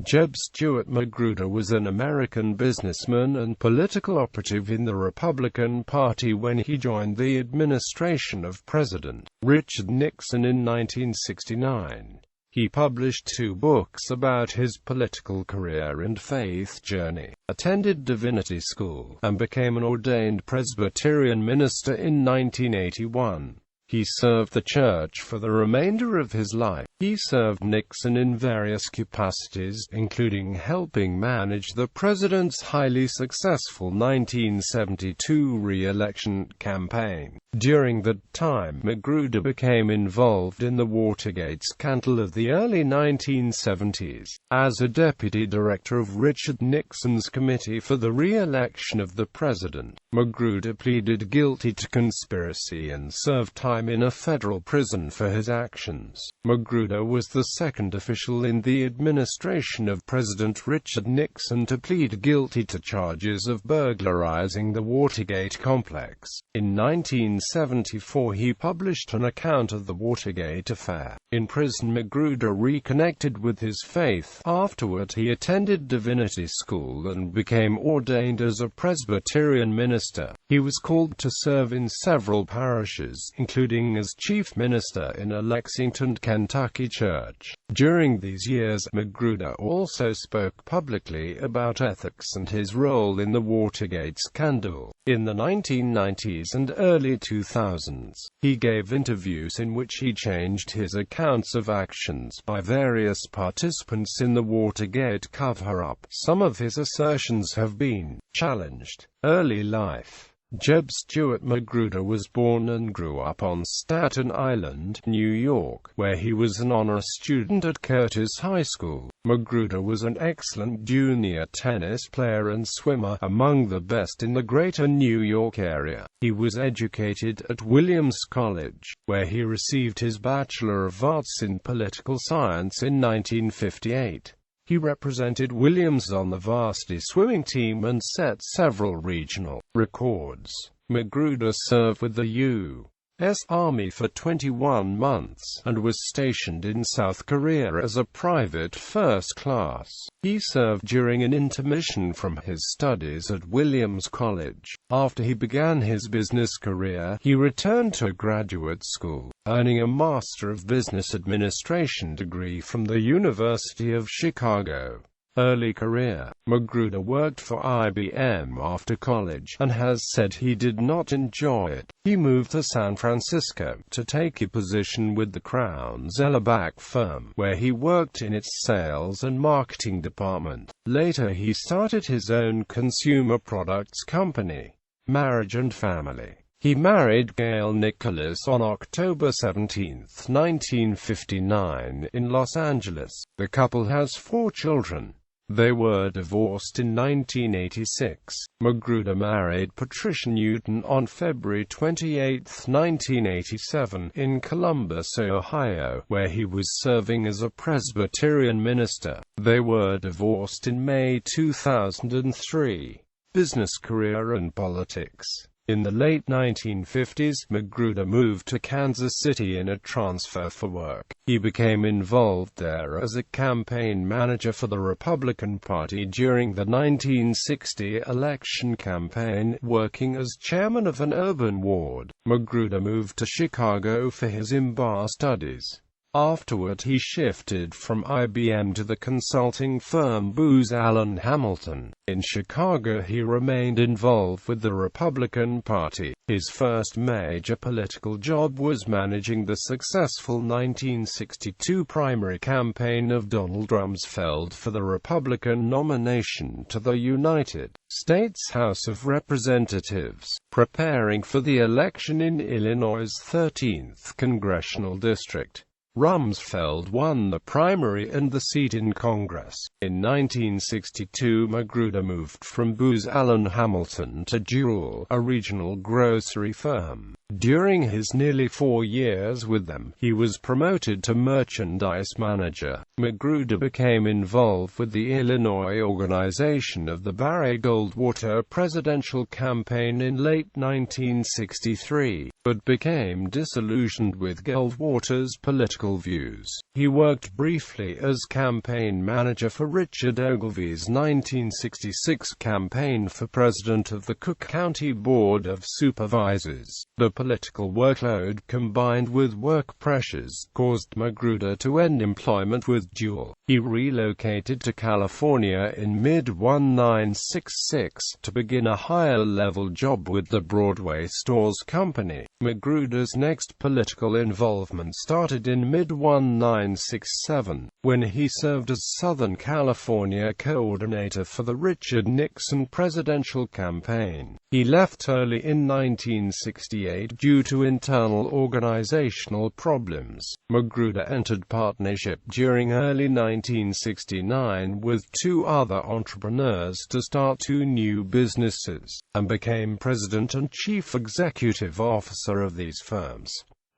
Jeb Stuart Magruder was an American businessman and political operative in the Republican Party when he joined the administration of President Richard Nixon in 1969. He published 2 books about his political career and faith journey, attended divinity school, and became an ordained Presbyterian minister in 1981. He served the church for the remainder of his life. He served Nixon in various capacities, including helping manage the president's highly successful 1972 re-election campaign. During that time, Magruder became involved in the Watergate scandal of the early 1970s. As a deputy director of Richard Nixon's Committee for the Re-election of the President, Magruder pleaded guilty to conspiracy and served time in a federal prison for his actions. Magruder was the second official in the administration of President Richard Nixon to plead guilty to charges of burglarizing the Watergate Complex. In 1974 he published an account of the Watergate affair. In prison, Magruder reconnected with his faith. Afterward he attended divinity school and became ordained as a Presbyterian minister. He was called to serve in several parishes, including as chief minister in a Lexington, Kentucky church. During these years, Magruder also spoke publicly about ethics and his role in the Watergate scandal. In the 1990s and early 2000s, he gave interviews in which he changed his accounts of actions by various participants in the Watergate cover-up. Some of his assertions have been challenged. Early life. Jeb Stuart Magruder was born and grew up on Staten Island, New York, where he was an honor student at Curtis High School. Magruder was an excellent junior tennis player and swimmer, among the best in the greater New York area. He was educated at Williams College, where he received his Bachelor of Arts in Political Science in 1958. He represented Williams on the varsity swimming team and set several regional records. Magruder served with the U.S. Army for 21 months, and was stationed in South Korea as a private first class. He served during an intermission from his studies at Williams College. After he began his business career, he returned to graduate school, earning a Master of Business Administration degree from the University of Chicago. Early career. Magruder worked for IBM after college, and has said he did not enjoy it. He moved to San Francisco to take a position with the Crown Zellerbach firm, where he worked in its sales and marketing department. Later he started his own consumer products company. Marriage and family. He married Gail Nicholas on October 17, 1959, in Los Angeles. The couple has 4 children. They were divorced in 1986. Magruder married Patricia Newton on February 28, 1987, in Columbus, Ohio, where he was serving as a Presbyterian minister. They were divorced in May 2003. Business career and politics. In the late 1950s, Magruder moved to Kansas City in a transfer for work. He became involved there as a campaign manager for the Republican Party during the 1960 election campaign, working as chairman of an urban ward. Magruder moved to Chicago for his MBA studies. Afterward he shifted from IBM to the consulting firm Booz Allen Hamilton. In Chicago he remained involved with the Republican Party. His first major political job was managing the successful 1962 primary campaign of Donald Rumsfeld for the Republican nomination to the United States House of Representatives, preparing for the election in Illinois' 13th Congressional District. Rumsfeld won the primary and the seat in Congress. In 1962 Magruder moved from Booz Allen Hamilton to Jewel, a regional grocery firm. During his nearly 4 years with them, he was promoted to merchandise manager. Magruder became involved with the Illinois organization of the Barry Goldwater presidential campaign in late 1963, but became disillusioned with Goldwater's political views. He worked briefly as campaign manager for Richard Ogilvy's 1966 campaign for president of the Cook County Board of Supervisors. The political workload combined with work pressures caused Magruder to end employment with Dual. He relocated to California in mid-1966 to begin a higher-level job with the Broadway Stores Company. Magruder's next political involvement started in mid-1967, when he served as Southern California coordinator for the Richard Nixon presidential campaign. He left early in 1968 due to internal organizational problems. Magruder entered partnership during early 1969 with 2 other entrepreneurs to start 2 new businesses, and became president and chief executive officer of these firms.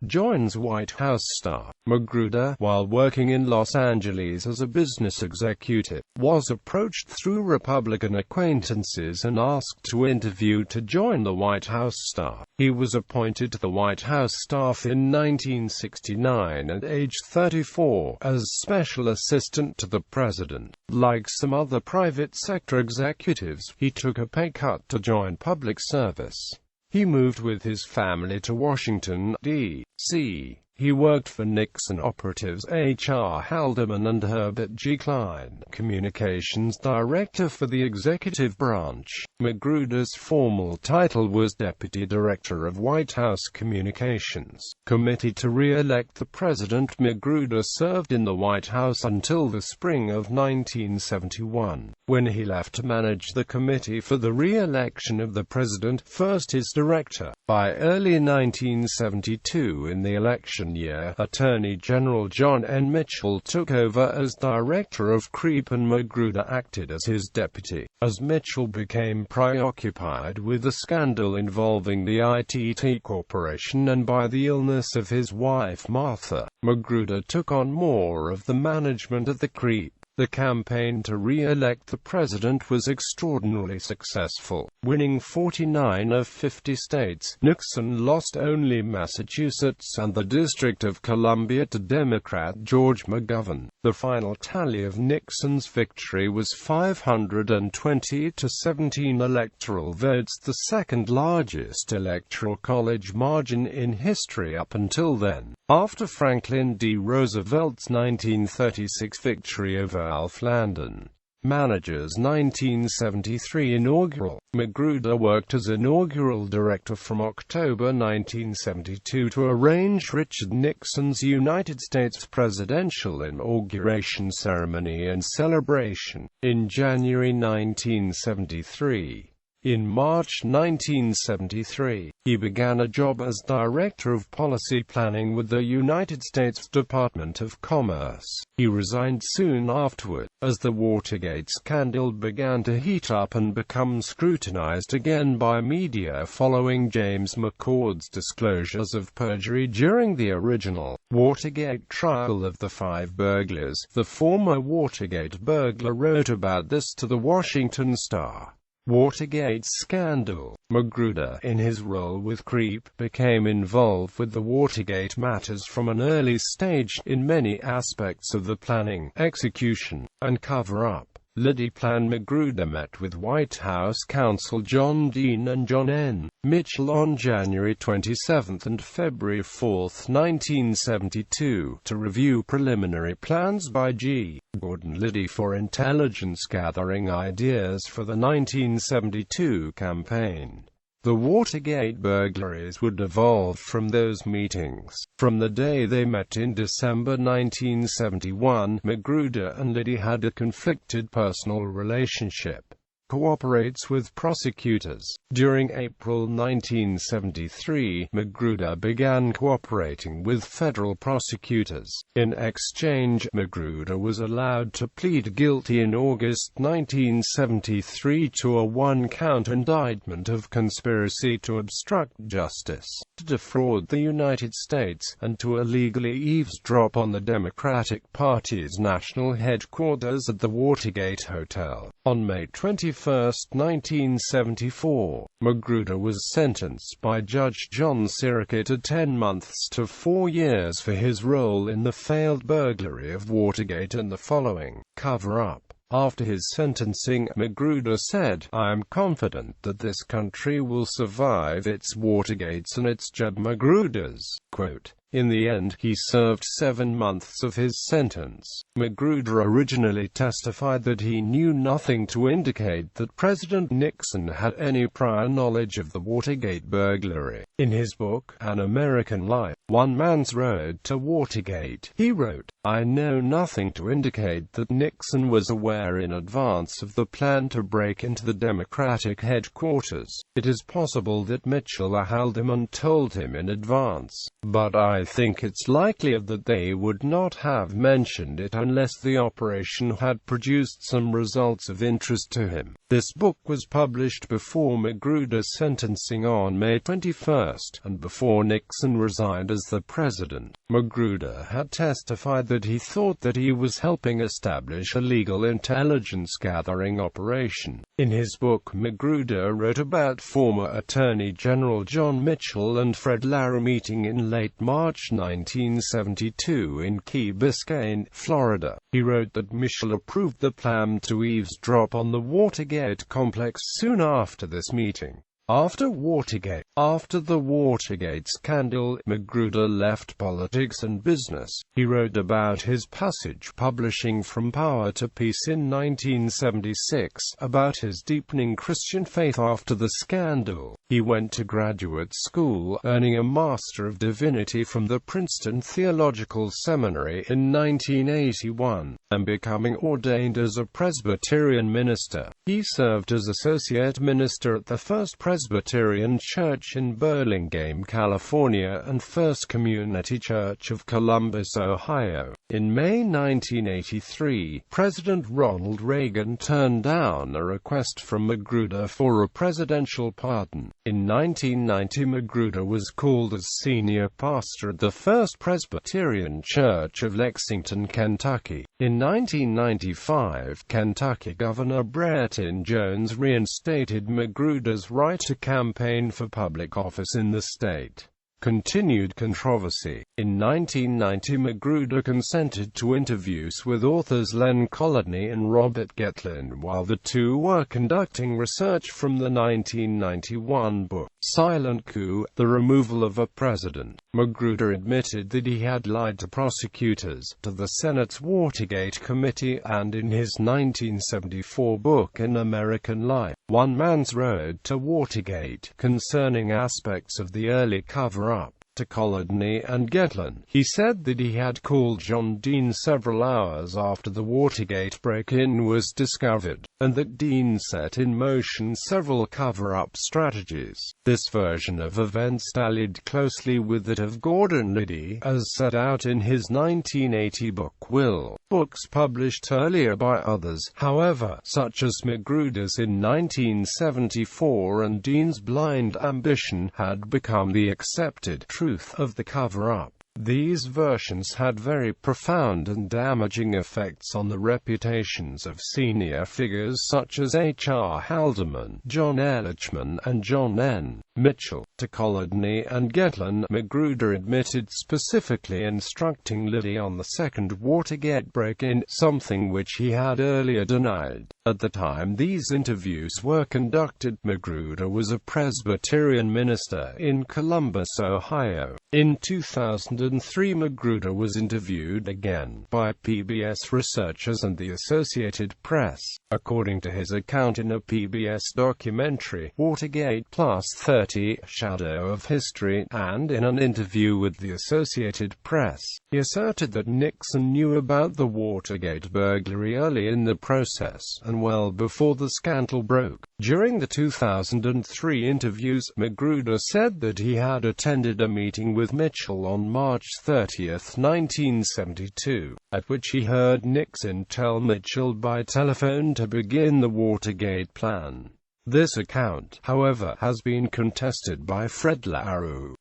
Joins White House star. Magruder, while working in Los Angeles as a business executive, was approached through Republican acquaintances and asked to interview to join the White House staff. He was appointed to the White House staff in 1969 at age 34 as special assistant to the president. Like some other private sector executives, he took a pay cut to join public service. He moved with his family to Washington, D.C. He worked for Nixon operatives H.R. Haldeman and Herbert G. Klein, communications director for the executive branch. Magruder's formal title was Deputy Director of White House Communications. Committee to re-elect the President. Magruder served in the White House until the spring of 1971, when he left to manage the Committee for the Re-election of the President, first as director. By early 1972, in the election year, Attorney General John N. Mitchell took over as Director of CREEP and Magruder acted as his deputy. As Mitchell became preoccupied with the scandal involving the ITT Corporation and by the illness of his wife Martha, Magruder took on more of the management of the CREEP. The campaign to re-elect the president was extraordinarily successful, winning 49 of 50 states. Nixon lost only Massachusetts and the District of Columbia to Democrat George McGovern. The final tally of Nixon's victory was 520 to 17 electoral votes, the second largest electoral college margin in history up until then, after Franklin D. Roosevelt's 1936 victory over Alf Landon. Managers. 1973 inaugural. Magruder worked as inaugural director from October 1972 to arrange Richard Nixon's United States presidential inauguration ceremony and celebration. In January 1973. In March 1973, he began a job as Director of Policy Planning with the United States Department of Commerce. He resigned soon afterward, as the Watergate scandal began to heat up and become scrutinized again by media following James McCord's disclosures of perjury during the original Watergate trial of the 5 burglars. The former Watergate burglar wrote about this to the Washington Star. Watergate scandal. Magruder, in his role with CREEP, became involved with the Watergate matters from an early stage, in many aspects of the planning, execution, and cover-up. Liddy plan. Magruder met with White House counsel John Dean and John N. Mitchell on January 27 and February 4, 1972, to review preliminary plans by G. Gordon Liddy for intelligence-gathering ideas for the 1972 campaign. The Watergate burglaries would evolve from those meetings. From the day they met in December 1971, Magruder and Liddy had a conflicted personal relationship. cooperates with prosecutors. During April 1973, Magruder began cooperating with federal prosecutors. In exchange, Magruder was allowed to plead guilty in August 1973 to a one-count indictment of conspiracy to obstruct justice, to defraud the United States, and to illegally eavesdrop on the Democratic Party's national headquarters at the Watergate Hotel. On May 21, 1974, Magruder was sentenced by Judge John Sirica to 10 months to 4 years for his role in the failed burglary of Watergate and the following cover-up. After his sentencing, Magruder said, "I am confident that this country will survive its Watergates and its Jeb Magruders." Quote. In the end, he served 7 months of his sentence. Magruder originally testified that he knew nothing to indicate that President Nixon had any prior knowledge of the Watergate burglary. In his book, An American Life, One Man's Road to Watergate, he wrote, "I know nothing to indicate that Nixon was aware in advance of the plan to break into the Democratic headquarters. It is possible that Mitchell or Haldeman told him in advance, but I think it's likelier that they would not have mentioned it unless the operation had produced some results of interest to him." This book was published before Magruder's sentencing on May 21, and before Nixon resigned as the president. Magruder had testified that he thought that he was helping establish a legal intelligence-gathering operation. In his book, Magruder wrote about former Attorney General John Mitchell and Fred Larry meeting in late March 1972 in Key Biscayne, Florida. He wrote that Mitchell approved the plan to eavesdrop on the Watergate Complex soon after this meeting. After the Watergate scandal, Magruder left politics and business. He wrote about his passage publishing From Power to Peace in 1976, about his deepening Christian faith after the scandal. He went to graduate school, earning a Master of Divinity from the Princeton Theological Seminary in 1981, and becoming ordained as a Presbyterian minister. He served as associate minister at the First Presbyterian Church in Burlingame, California, and First Community Church of Columbus, Ohio. In May 1983, President Ronald Reagan turned down a request from Magruder for a presidential pardon. In 1990, Magruder was called as senior pastor at the First Presbyterian Church of Lexington, Kentucky. In 1995, Kentucky Governor Bretton Jones reinstated Magruder's right to campaign for public office in the state. Continued controversy. In 1990, Magruder consented to interviews with authors Len Colodny and Robert Getlin while the two were conducting research from the 1991 book, Silent Coup, The Removal of a President. Magruder admitted that he had lied to prosecutors, to the Senate's Watergate Committee, and in his 1974 book An American Life, One Man's Road to Watergate, concerning aspects of the early cover-up. To Colodny and Getlin, he said that he had called John Dean several hours after the Watergate break-in was discovered, and that Dean set in motion several cover-up strategies. This version of events tallied closely with that of Gordon Liddy, as set out in his 1980 book Will. Books published earlier by others, however, such as Magruder's in 1974 and Dean's Blind Ambition, had become the accepted truth of the cover-up. These versions had very profound and damaging effects on the reputations of senior figures such as H.R. Haldeman, John Ehrlichman, and John N. Mitchell. To Colodny and Getlin, Magruder admitted specifically instructing Liddy on the second Watergate break-in, something which he had earlier denied. At the time these interviews were conducted, Magruder was a Presbyterian minister in Columbus, Ohio. In 2003, Magruder was interviewed again by PBS researchers and the Associated Press. According to his account in a PBS documentary, Watergate Plus 30, Shadow of History, and in an interview with the Associated Press, he asserted that Nixon knew about the Watergate burglary early in the process, and began well before the scandal broke. During the 2003 interviews, Magruder said that he had attended a meeting with Mitchell on March 30, 1972, at which he heard Nixon tell Mitchell by telephone to begin the Watergate plan. This account, however, has been contested by Fred LaRue,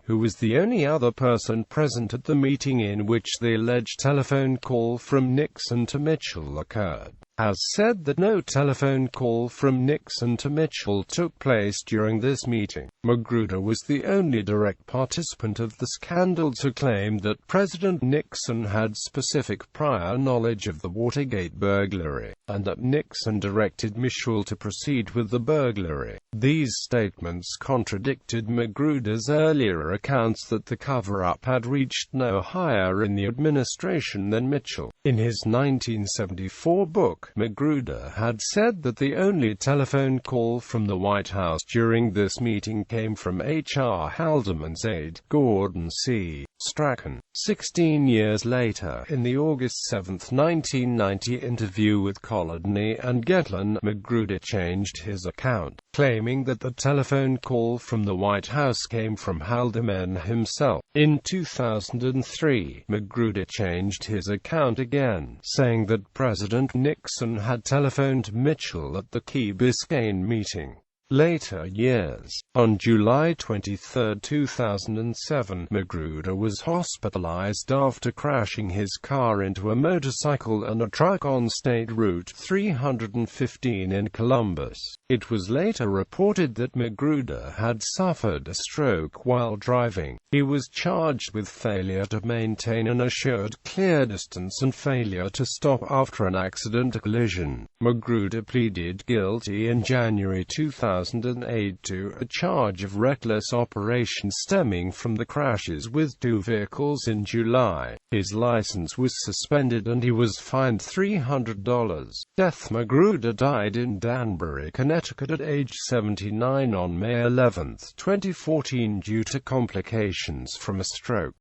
who was the only other person present at the meeting in which the alleged telephone call from Nixon to Mitchell occurred, has said that no telephone call from Nixon to Mitchell took place during this meeting. Magruder was the only direct participant of the scandal to claim that President Nixon had specific prior knowledge of the Watergate burglary, and that Nixon directed Mitchell to proceed with the burglary. These statements contradicted Magruder's earlier accounts that the cover-up had reached no higher in the administration than Mitchell. In his 1974 book, Magruder had said that the only telephone call from the White House during this meeting came from H.R. Haldeman's aide, Gordon C. Strachan. 16 years later, in the August 7, 1990 interview with Colodny and Getlin, Magruder changed his account, claiming that the telephone call from the White House came from Haldeman himself. In 2003, Magruder changed his account again, saying that President Nixon had telephoned Mitchell at the Key Biscayne meeting. Later years. On July 23, 2007, Magruder was hospitalized after crashing his car into a motorcycle and a truck on State Route 315 in Columbus. It was later reported that Magruder had suffered a stroke while driving. He was charged with failure to maintain an assured clear distance and failure to stop after an accident collision. Magruder pleaded guilty in January 2008 to a charge of reckless operation stemming from the crashes with two vehicles in July. His license was suspended and he was fined $300. Death. Magruder died in Danbury, Connecticut at age 79 on May 11, 2014 due to complications from a stroke.